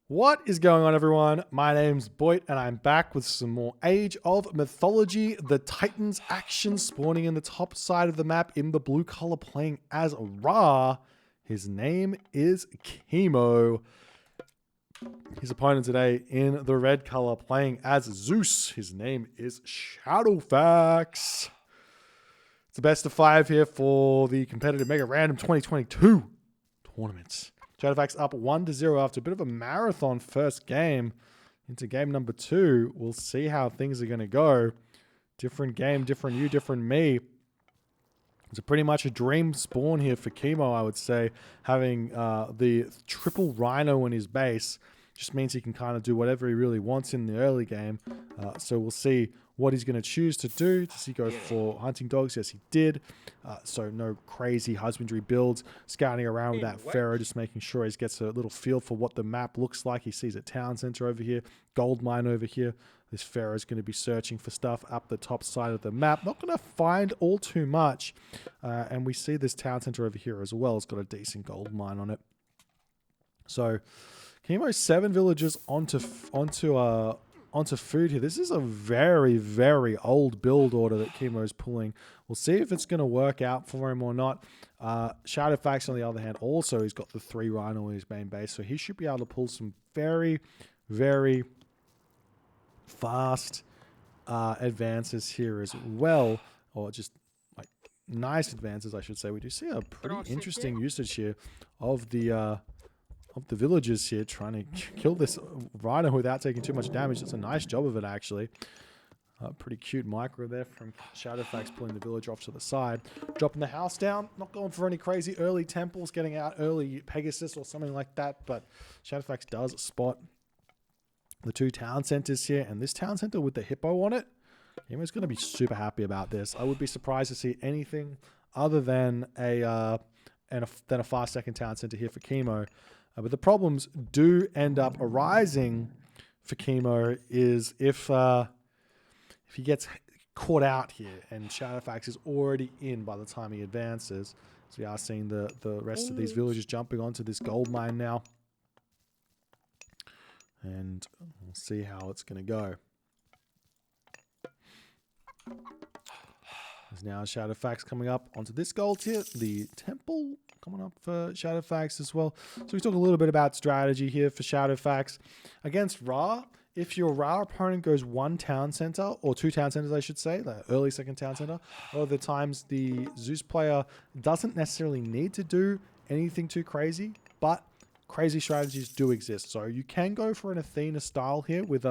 What is going on, everyone? My name's Boit, and I'm back with some more Age of Mythology. The Titans action spawning in the top side of the map in the blue color, playing as Ra. His name is Kimo. His opponent today in the red color, playing as Zeus. His name is Shadowfaxx. It's the best of 5 here for the competitive Mega Random 2022 tournaments. Shadowfaxx up 1-0 after a bit of a marathon first game into game number 2. We'll see how things are going to go. Different game, different you, different me. It's pretty much a dream spawn here for Kimo, I would say. Having the triple rhino in his base just means he can kind of do whatever he really wants in the early game. So we'll see what he's going to choose to do. Does he go for hunting dogs? Yes, he did. So no crazy husbandry builds. Scouting around with that Pharaoh, just making sure he gets a little feel for what the map looks like. He sees a town center over here, gold mine over here. This Pharaoh is going to be searching for stuff up the top side of the map. Not going to find all too much. And we see this town center over here as well. It's got a decent gold mine on it. So Kimo's 7 villages onto food here. This is a very, very old build order that Kimo's pulling. We'll see if it's going to work out for him or not. Shadowfaxx, on the other hand, also he's got the 3 rhino in his main base, so he should be able to pull some very, very fast advances here as well, or just like nice advances, I should say. We do see a pretty interesting usage here of the villagers here, trying to kill this rhino without taking too much damage. That's a nice job of it, actually. Pretty cute micro there from Shadowfaxx, pulling the villager off to the side. Dropping the house down. Not going for any crazy early temples, getting out early Pegasus or something like that, but Shadowfaxx does spot the 2 town centers here, and this town center with the hippo on it, Kimo's going to be super happy about this. I would be surprised to see anything other than a fast second town center here for Kimo. But the problems do end up arising for Kimo is if he gets caught out here and Shadowfaxx is already in by the time he advances. So we are seeing the rest of these villagers jumping onto this gold mine now. And we'll see how it's going to go. There's now Shadowfaxx coming up onto this gold tier. The temple coming up for Shadowfaxx as well. So we talk a little bit about strategy here for Shadowfaxx. Against Ra, if your Ra opponent goes 1 town center, or 2 town centers, I should say, the early second town center, a lot of the times the Zeus player doesn't necessarily need to do anything too crazy, but crazy strategies do exist. So you can go for an Athena style here with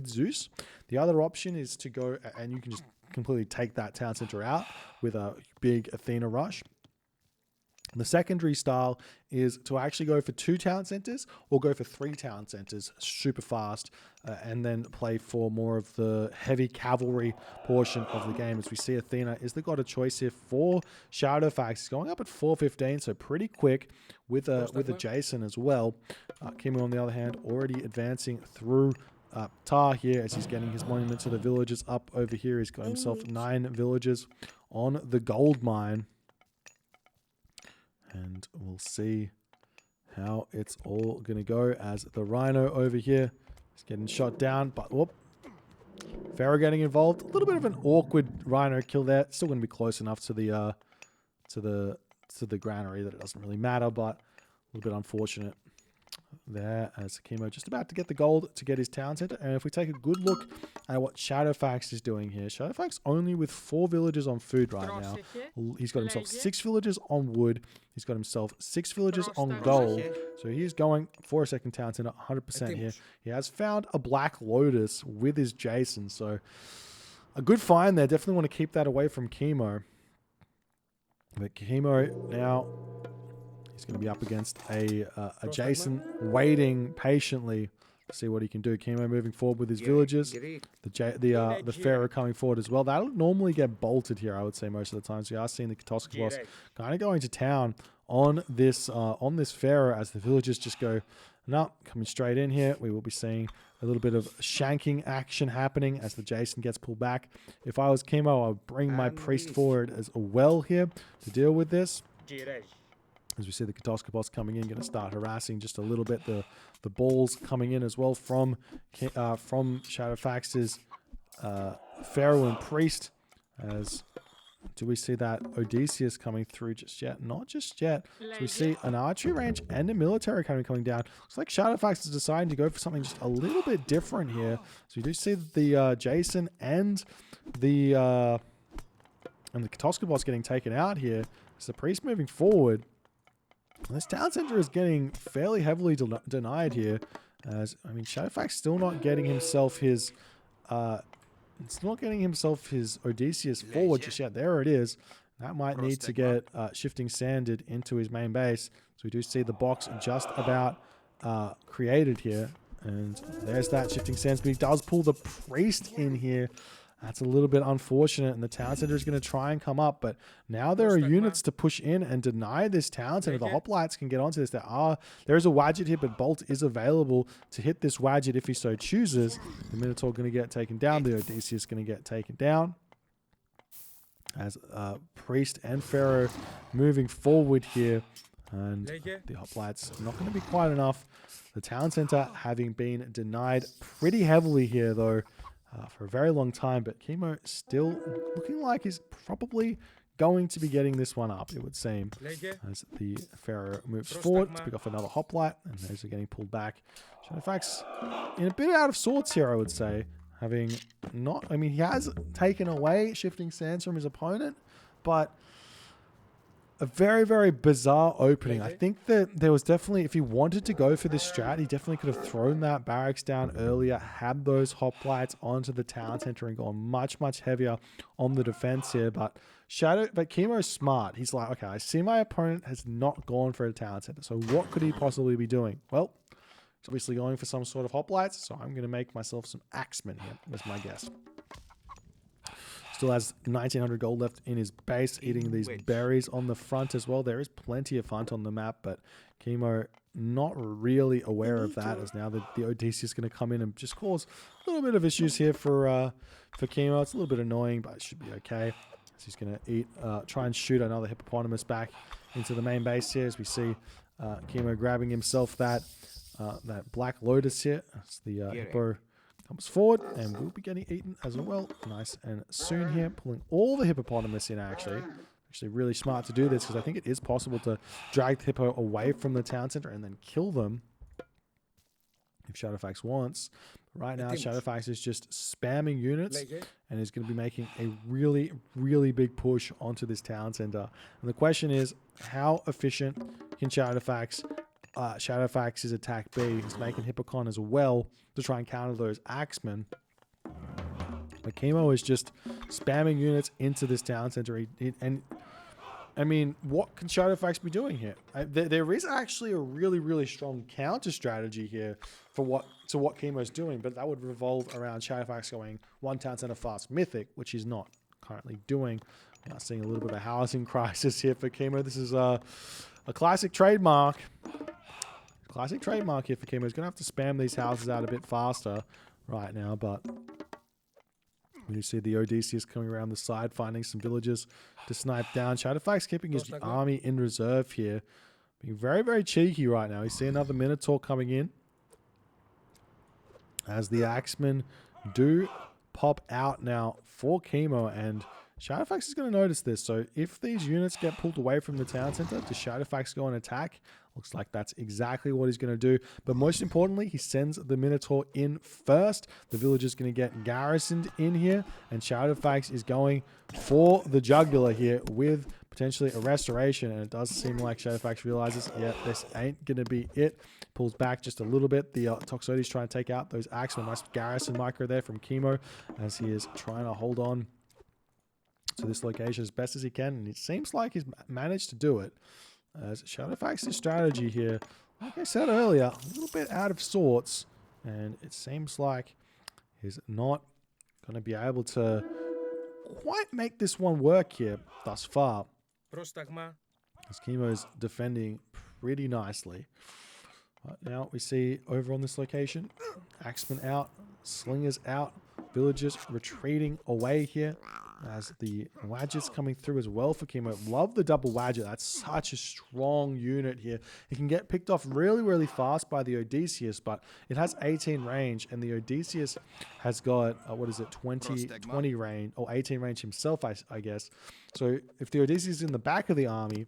Zeus. The other option is to go, and you can just completely take that town center out with a big Athena rush. The secondary style is to actually go for 2 town centers or go for 3 town centers super fast, and then play for more of the heavy cavalry portion of the game. As we see, Athena is the god of choice here for Shadowfaxx. He's going up at 415, so pretty quick with a Jason as well. Kimo, on the other hand, already advancing through Tar here as he's getting his monument to the villagers up over here. He's got himself 9 villagers on the gold mine. And we'll see how it's all going to go as the rhino over here is getting shot down. But whoop, Pharaoh getting involved. A little bit of an awkward rhino kill there. Still going to be close enough to the granary that it doesn't really matter, but a little bit unfortunate there as Kimo just about to get the gold to get his town center. And if we take a good look at what Shadowfaxx is doing here, Shadowfaxx only with 4 villagers on food right now. He's got himself 6 villagers on wood. He's got himself 6 villagers on gold. So he's going for a second town center 100% here. He has found a Black Lotus with his Jason. So a good find there. Definitely want to keep that away from Kimo. But Kimo now, he's going to be up against a Jason, waiting patiently to see what he can do. Kimo moving forward with his villagers. The Pharaoh coming forward as well. That'll normally get bolted here, I would say, most of the time. So we are seeing the Katoska boss kind of going to town on this Pharaoh as the villagers just go, no, coming straight in here. We will be seeing a little bit of shanking action happening as the Jason gets pulled back. If I was Kimo, I would bring my priest forward as well here to deal with this. As we see the Katoskopos coming in, going to start harassing just a little bit. The balls coming in as well from Shadowfaxx's Pharaoh and Priest. As do we see that Odysseus coming through just yet? Not just yet. So we see an archery range and a military coming down. Looks like Shadowfaxx is deciding to go for something just a little bit different here. So we do see the Jason and the Katoskopos getting taken out here. As the Priest moving forward. This town center is getting fairly heavily denied here. As I mean, Shadowfaxx still not getting himself his Odysseus forward just yet. There it is. That might need to get shifting sanded into his main base. So we do see the box just about created here. And there's that shifting sands, but he does pull the Priest in here. That's a little bit unfortunate, and the town center is going to try and come up, but now there are units to push in and deny this town center. The hoplites can get onto this. There is a Wadget here, but Bolt is available to hit this Wadget if he so chooses. The Minotaur going to get taken down. The Odysseus going to get taken down. As Priest and Pharaoh moving forward here, and the hoplites not going to be quite enough. The town center having been denied pretty heavily here, though. For a very long time, but Kimo still looking like he's probably going to be getting this one up, it would seem. As the Pharaoh moves forward to pick off another hoplite, and those are getting pulled back. Shadowfaxx in a bit out of sorts here, I would say. Having not, I mean, he has taken away shifting sands from his opponent, but a very, very bizarre opening. I think that there was definitely, if he wanted to go for this strat, he definitely could have thrown that barracks down earlier, had those hoplites onto the town center and gone much, much heavier on the defense here. But Kimo's smart. He's like, okay, I see my opponent has not gone for a town center. So what could he possibly be doing? Well, he's obviously going for some sort of hoplites. So I'm going to make myself some axemen here, was my guess. Still has 1900 gold left in his base, eating these berries on the front as well. There is plenty of hunt on the map, but Kimo not really aware of that, as now the Odysseus is going to come in and just cause a little bit of issues here for Kimo. It's a little bit annoying, but it should be okay. So he's going to try and shoot another hippopotamus back into the main base here, as we see Kimo grabbing himself that black lotus here. That's the hippo. Comes forward and will be getting eaten as well. Nice and soon here, pulling all the hippopotamus in actually. Actually really smart to do this, because I think it is possible to drag the hippo away from the town center and then kill them if Shadowfaxx wants. Right now, Shadowfaxx is just spamming units and is going to be making a really, really big push onto this town center. And the question is, how efficient can Shadowfaxx's attack be? He's making Hippocon as well to try and counter those axemen. But Kimo is just spamming units into this town center. And I mean, what can Shadowfaxx be doing here? There is actually a really, really strong counter strategy here for what Kimo's doing, but that would revolve around Shadowfaxx going one town center fast mythic, which he's not currently doing. We're seeing a little bit of a housing crisis here for Kimo. This is a classic trademark. Classic trademark here for Kimo. He's going to have to spam these houses out a bit faster right now, but we do see the Odysseus coming around the side, finding some villagers to snipe down. Shadowfaxx keeping his army in reserve here. Being very, very cheeky right now. We see another Minotaur coming in, as the axemen do pop out now for Kimo, and Shadowfaxx is going to notice this. So if these units get pulled away from the town center, does Shadowfaxx go and attack? Looks like that's exactly what he's going to do. But most importantly, he sends the Minotaur in first. The villager's going to get garrisoned in here, and Shadowfaxx is going for the jugular here with potentially a restoration. And it does seem like Shadowfaxx realizes, yeah, this ain't going to be it. Pulls back just a little bit. The Toxotes trying to take out those axemen. Nice garrison micro there from Kimo, as he is trying to hold on to this location as best as he can. And it seems like he's managed to do it. As Shadowfaxx's strategy here, like I said earlier, a little bit out of sorts, and it seems like he's not going to be able to quite make this one work here thus far. As Kimo's defending pretty nicely. But now we see over on this location, axemen out, slingers out, villagers retreating away here. as the Wadget's coming through as well for Kimo. Love the double Wadget. That's such a strong unit here. It can get picked off really, really fast by the Odysseus, but it has 18 range, and the Odysseus has got, 20 range, or 18 range himself, I guess. So if the Odysseus is in the back of the army,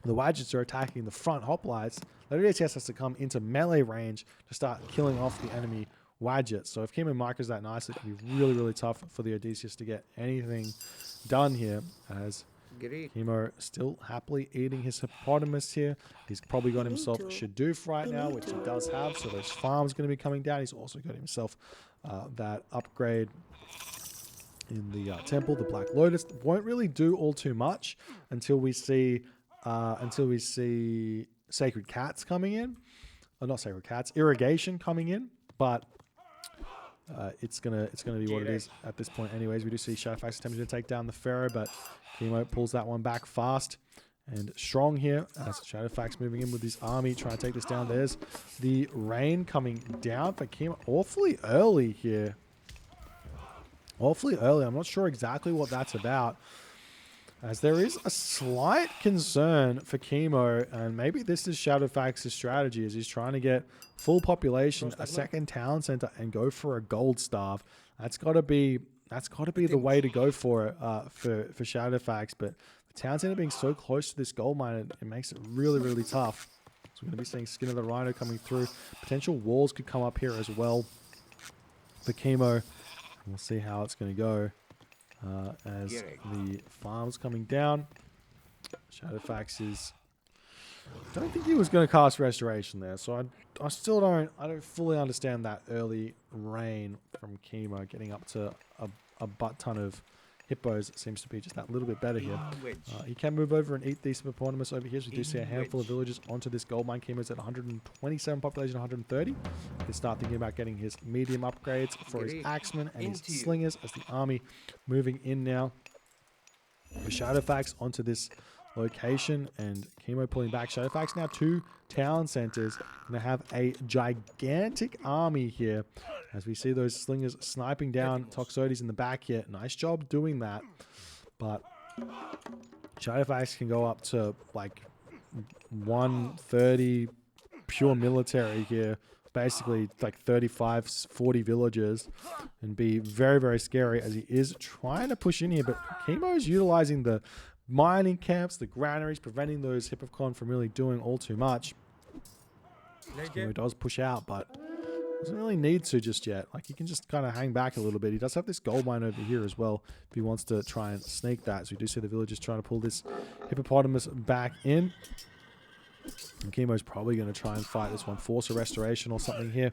the Wadgets are attacking the front hoplites. The Odysseus has to come into melee range to start killing off the enemy Wadget. So if Kimo micros that nicely, it can be really, really tough for the Odysseus to get anything done here, as Kimo still happily eating his hippopotamus here. He's probably got himself Shadowfaxx right now, which he does have, so those farms going to be coming down. He's also got himself that upgrade in the temple, the Black Lotus. Won't really do all too much until we see Sacred Cats coming in. Oh, not Sacred Cats, Irrigation coming in, but it's gonna be what it is at this point anyways. We do see Shadowfaxx attempting to take down the Pharaoh, but Kimo pulls that one back fast and strong here as Shadowfaxx moving in with his army, trying to take this down. There's the rain coming down for Kimo awfully early here. Awfully early. I'm not sure exactly what that's about, as there is a slight concern for Kimo, and maybe this is Shadowfaxx's strategy, as he's trying to get full population, a second town center, and go for a gold staff. That's got to be the way to go for it for Shadowfaxx. But the town center being so close to this gold mine, it makes it really, really tough. So we're going to be seeing Skin of the Rhino coming through. Potential walls could come up here as well for Kimo. We'll see how it's going to go. As the farm's coming down, Shadowfaxx is... I don't think he was going to cast Restoration there, so I still don't fully understand that early rain from Kimo. Getting up to a butt ton of hippos. It seems to be just that little bit better here. He can move over and eat these hippopotamus over here, so we do see a handful of villages onto this gold mine. Kimo's at 127 population, 130. He can start thinking about getting his medium upgrades for his axemen and his slingers, as the army moving in now. The Shadowfaxx onto this location, and Kimo pulling back. Shadowfaxx now 2 town centers, and they have a gigantic army here, as we see those slingers sniping down Toxotes in the back here. Nice job doing that, but Shadowfaxx can go up to like 130 pure military here, basically like 35, 40 villages, and be very, very scary, as he is trying to push in here. But Kimo is utilizing the mining camps, the granaries, preventing those hippocon from really doing all too much. Kimo does push out, but doesn't really need to just yet. Like, he can just kind of hang back a little bit. He does have this gold mine over here as well, if he wants to try and sneak that. So we do see the villagers trying to pull this hippopotamus back in. And Kimo's probably going to try and fight this one, force a restoration or something here,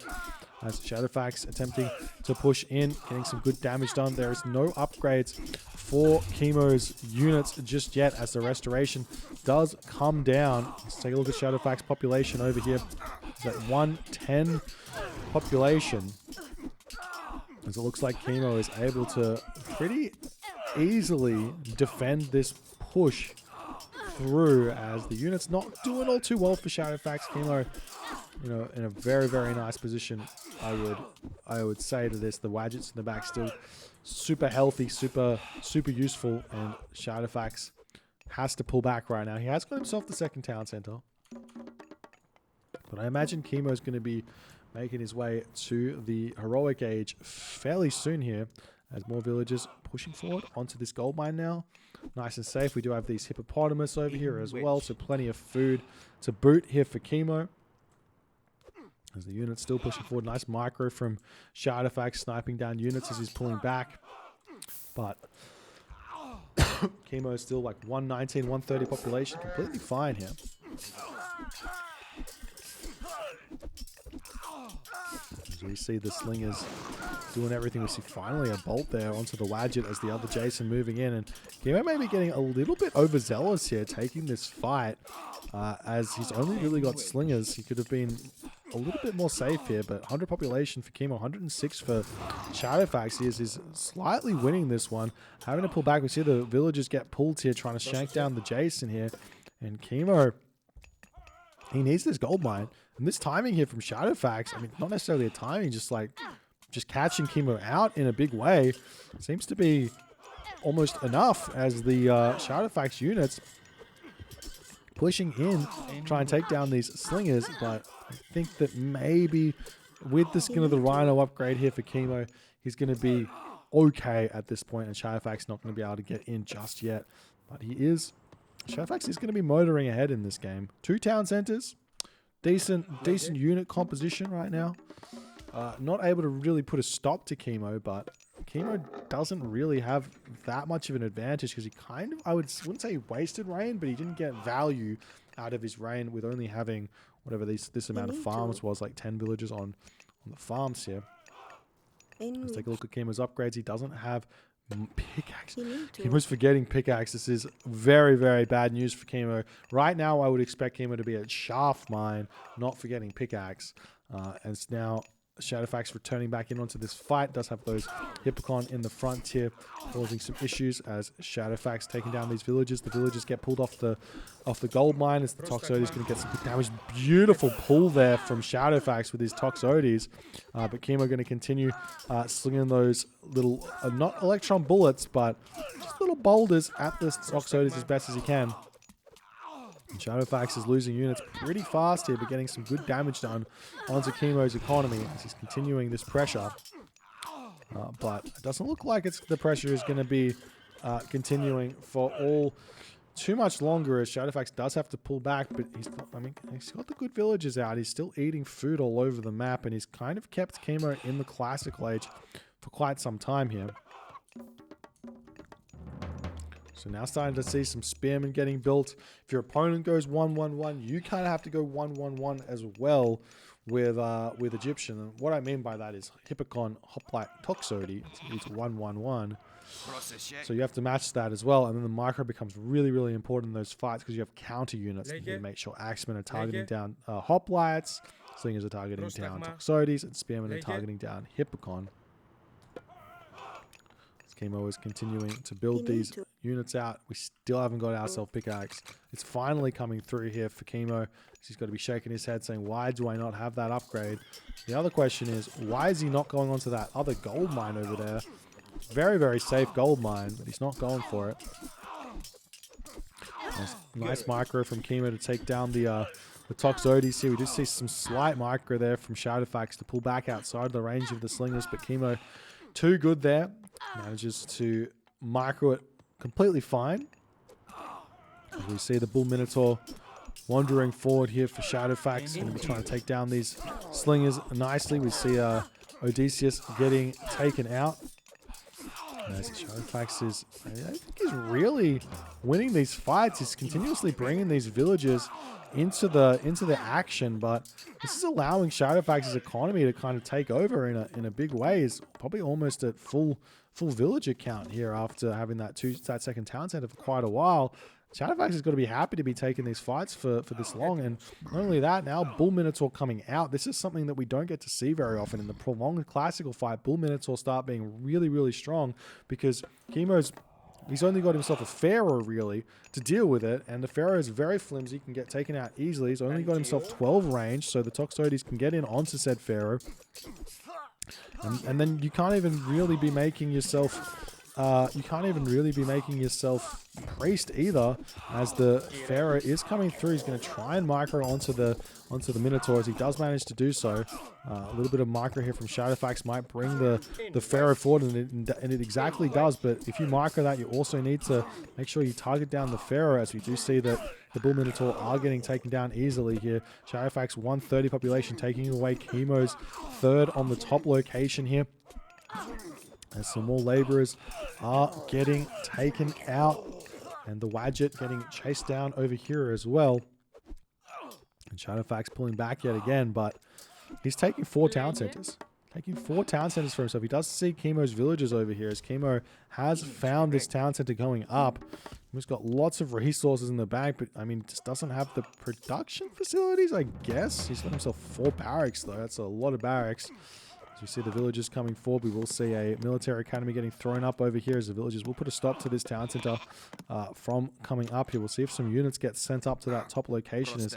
as Shadowfaxx attempting to push in, getting some good damage done. There is no upgrades for Kimo's units just yet, as the restoration does come down. Let's take a look at Shadowfaxx population over here. It's at 110 population, as it looks like Kimo is able to pretty easily defend this push through, as the unit's not doing all too well for Shadowfaxx. Kimo, you know, in a very, very nice position, I would say to this. The Wadgets in the back still super healthy, super useful, and Shadowfaxx has to pull back right now. He has got himself the second town center, but I imagine Kimo's going to be making his way to the heroic age fairly soon here, as more villagers pushing forward onto this gold mine now. Nice and safe. We do have these hippopotamus over here as well, so plenty of food to boot here for Kimo, as the unit's still pushing forward. Nice micro from Shadowfaxx, sniping down units as he's pulling back. But Kimo is still like 119, 130 population, completely fine here. As we see the slingers doing everything. We see finally a bolt there onto the Wadget, as the other Jason moving in. And Kimo may be getting a little bit overzealous here, taking this fight, as he's only really got slingers. He could have been a little bit more safe here, but 100 population for Kimo, 106 for Shadowfaxx. He is slightly winning this one, having to pull back. We see the villagers get pulled here, trying to shank down the Jason here, and Kimo, he needs this gold mine. And this timing here from Shadowfaxx, I mean, not necessarily a timing, just catching Kimo out in a big way, seems to be almost enough as the Shadowfaxx units pushing in, try and take down these slingers. But I think that maybe with the Skin of the Rhino upgrade here for Kimo, he's going to be okay at this point, and Shadowfaxx not going to be able to get in just yet. But Shadowfaxx is going to be motoring ahead in this game. 2 town centers, decent unit composition right now. Not able to really put a stop to Kimo, but Kimo doesn't really have that much of an advantage because he kind of, wouldn't say he wasted rain, but he didn't get value out of his rain with only having whatever this amount of farms was, like 10 villages on the farms here. Let's take a look at Kimo's upgrades. He doesn't have pickaxe. Kimo's forgetting pickaxe. This is very, very bad news for Kimo. Right now, I would expect Kimo to be at shaft mine, not forgetting pickaxe. And it's now Shadowfaxx returning back in onto this fight. Does have those Hippocon in the front here, causing some issues as Shadowfaxx taking down these villages. The villagers get pulled off the gold mine as the Toxotes is going to get some good damage. Beautiful pull there from Shadowfaxx with his Toxotes. But Kimo going to continue slinging those little, not electron bullets, but just little boulders at the Toxotes as best as he can. And Shadowfaxx is losing units pretty fast here, but getting some good damage done onto Kimo's economy as he's continuing this pressure. But it doesn't look like the pressure is going to be continuing for too much longer, as Shadowfaxx does have to pull back. But he's got the good villagers out. He's still eating food all over the map, and he's kind of kept Kimo in the classical age for quite some time here. So now starting to see some spearmen getting built. If your opponent goes 1-1-1, you kind of have to go 1-1-1 as well with Egyptian. And what I mean by that is Hippocon, Hoplite, Toxotes. It's 1-1-1. So you have to match that as well. And then the micro becomes really, really important in those fights because you have counter units. You can make sure Axemen are targeting down Hoplites, Slingers are targeting down Toxotes, and Spearmen are targeting down Hippocon. Kimo is continuing to build these units out. We still haven't got ourselves pickaxe. It's finally coming through here for Kimo. He's got to be shaking his head saying, why do I not have that upgrade? The other question is, why is he not going onto that other gold mine over there? Very, very safe gold mine, but he's not going for it. Nice micro from Kimo to take down the Toxotes here. We do see some slight micro there from Shadowfaxx to pull back outside the range of the slingers, but Kimo too good there. Manages to micro it completely fine. We see the Bull Minotaur wandering forward here for Shadowfaxx. Going to be trying to take down these slingers nicely. We see Odysseus getting taken out. As Shadowfaxx is, I think he's really winning these fights. He's continuously bringing these villagers into the action, but this is allowing Shadowfaxx's economy to kind of take over in a big way. He's probably almost at full villager count here after having that second town center for quite a while. Shadowfaxx has got to be happy to be taking these fights for this long, and not only that, now Bull Minotaur coming out. This is something that we don't get to see very often in the prolonged classical fight. Bull Minotaur start being really, really strong because he's only got himself a Pharaoh really to deal with it, and the Pharaoh is very flimsy, can get taken out easily. He's only got himself 12 range, so the Toxotes can get in onto said Pharaoh. And then you can't even really be making yourself priest either, as the Pharaoh is coming through. He's going to try and micro onto the Minotaurs. He does manage to do so. A little bit of micro here from Shadowfaxx might bring the Pharaoh forward, and it exactly does. But if you micro that, you also need to make sure you target down the Pharaoh, as we do see that the Bull Minotaur are getting taken down easily here. Shadowfaxx 130 population, taking away Kimo's third on the top location here. And some more laborers are getting taken out. And the Wadjet getting chased down over here as well. And Shadowfaxx pulling back yet again, but he's taking 4 town centers. Taking 4 town centers for himself. He does see Kimo's villagers over here, as Kimo has found this town center going up. He's got lots of resources in the bank, but I mean, just doesn't have the production facilities, I guess. He's got himself 4 barracks, though. That's a lot of barracks. As we see the villagers coming forward, we will see a military academy getting thrown up over here, as the villagers will put a stop to this town center from coming up here. We'll see if some units get sent up to that top location as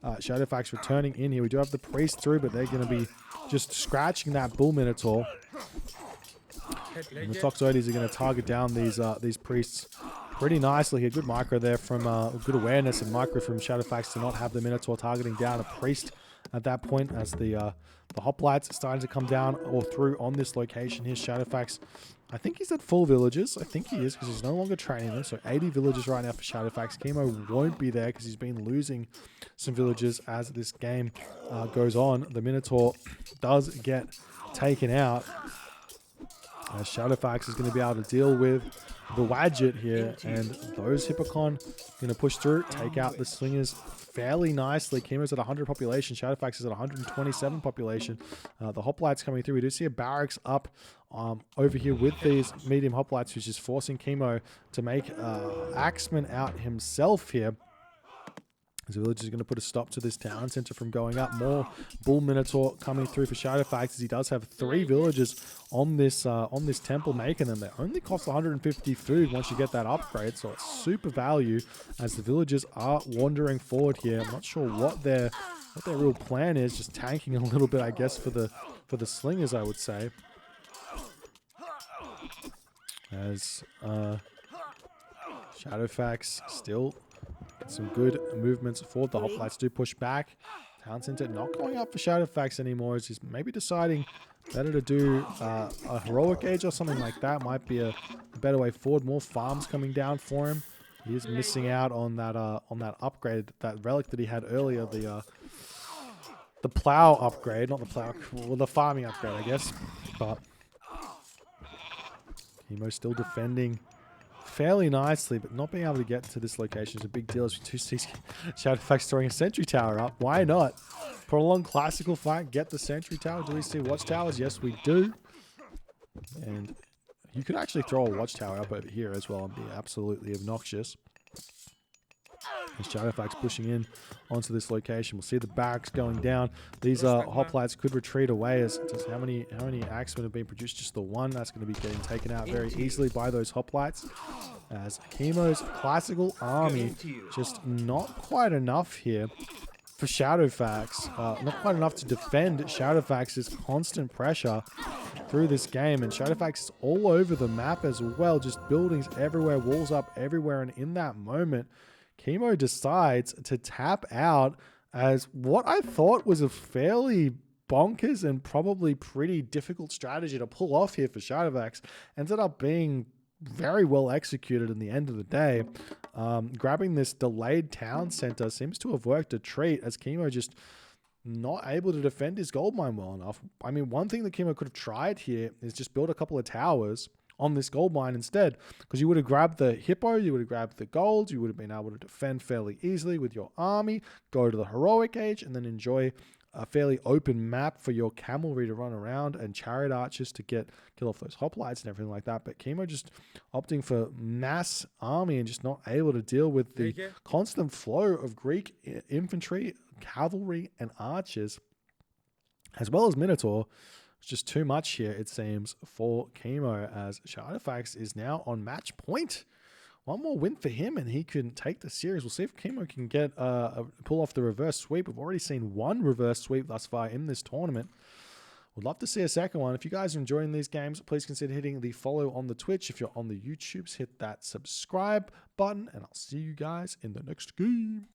Shadowfaxx returning in here. We do have the priest through, but they're going to be just scratching that Bull Minotaur. And the Toxotes are going to target down these priests pretty nicely here. Good micro there from good awareness and micro from Shadowfaxx to not have the Minotaur targeting down a priest at that point, as the hoplites are starting to come down or through on this location. Here's Shadowfaxx. I think he's at full villages. I think he is, because he's no longer training them. So 80 villages right now for Shadowfaxx. Kimo won't be there because he's been losing some villages as this game goes on. The Minotaur does get taken out, as Shadowfaxx is going to be able to deal with the Wadjet here, and those Hippocon going to push through, take out the Slingers fairly nicely. Kimo's at 100 population. Shadowfaxx is at 127 population. The hoplites coming through. We do see a barracks up over here with these medium hoplites, which is forcing Kimo to make Axeman out himself here. The village is going to put a stop to this town center from going up. More Bull Minotaur coming through for Shadowfaxx, as he does have 3 villages on this temple, making them. They only cost 150 food once you get that upgrade, so it's super value as the villagers are wandering forward here. I'm not sure what their real plan is, just tanking a little bit, I guess, for the slingers, I would say. As Shadowfaxx still some good movements forward. The hoplites do push back. Town center not going up for Shadowfaxx anymore. He's maybe deciding better to do a heroic age or something like that. Might be a better way forward. More farms coming down for him. He is missing out on that upgrade, that relic that he had earlier, the plow upgrade, not the plow, well, the farming upgrade, I guess. But Kimo still defending fairly nicely, but not being able to get to this location is a big deal, as we do see Shadowfaxx throwing a sentry tower up. Why not? Prolonged classical fight, get the sentry tower. Do we see watchtowers? Yes, we do. And you could actually throw a watchtower up over here as well and be absolutely obnoxious. And Shadowfaxx pushing in onto this location. We'll see the barracks going down. These hoplites could retreat away, as just how many axemen have been produced? Just the one. That's going to be getting taken out very easily by those hoplites, as Kimo's classical army just not quite enough here for Shadowfaxx. Not quite enough to defend Shadowfaxx's constant pressure through this game. And Shadowfaxx is all over the map as well, just buildings everywhere, walls up everywhere. And in that moment, Kimo decides to tap out, as what I thought was a fairly bonkers and probably pretty difficult strategy to pull off here for Shadowfaxx ended up being very well executed in the end of the day. Grabbing this delayed town center seems to have worked a treat, as Kimo just not able to defend his gold mine well enough. I mean, one thing that Kimo could have tried here is just build a couple of towers on this gold mine instead, because you would have grabbed the hippo, you would have grabbed the gold, you would have been able to defend fairly easily with your army, go to the heroic age, and then enjoy a fairly open map for your cavalry to run around and chariot archers to kill off those hoplites and everything like that. But Kimo just opting for mass army and just not able to deal with the constant flow of Greek infantry, cavalry, and archers, as well as Minotaur. It's just too much here, it seems, for Kimo, as Shadowfaxx is now on match point. One more win for him and he can take the series. We'll see if Kimo can get pull off the reverse sweep. We've already seen one reverse sweep thus far in this tournament. Would love to see a second one. If you guys are enjoying these games, please consider hitting the follow on the Twitch. If you're on the YouTubes, hit that subscribe button, and I'll see you guys in the next game.